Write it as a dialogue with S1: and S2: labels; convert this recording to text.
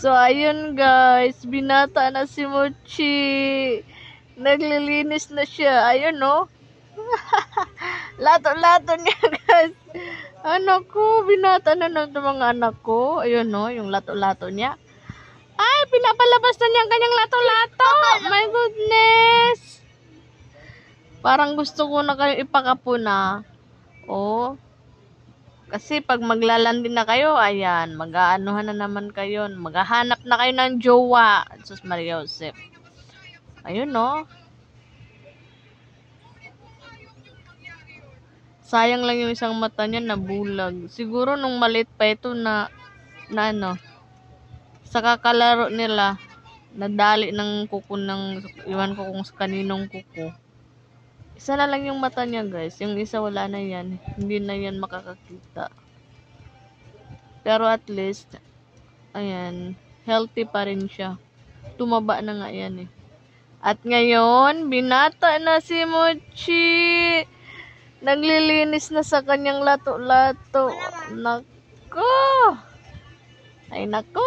S1: So, ayun guys, binata na si Mochi. Naglilinis na siya. Ayun, no? Lato-lato niya, guys. Anak ko, binata na ng mga anak ko. Ayun, no? Yung lato-lato niya. Ay, pinapalabas na niya ang kanyang lato-lato. My goodness. Parang gusto ko na kayo ipakapuna. Oh. Kasi pag maglalandi na kayo, ayan, mag-aanuhan na naman kayo. Maghahanap na kayo ng jowa. Jesus Maria Joseph. Ayun, no? Sayang lang yung isang mata niya na bulag. Siguro nung maliit pa ito na ano, sa kakalaro nila, nadali ng kuko ng, iwan ko kung sa kaninong kuko. Isa na lang yung mata niya, guys. Yung isa wala na yan. Hindi na yan makakakita. Pero at least, ayan, healthy pa rin siya. Tumaba na nga yan eh. At ngayon, binata na si Mochi. Naglilinis na sa kanyang lato-lato. Nako! Ay nako,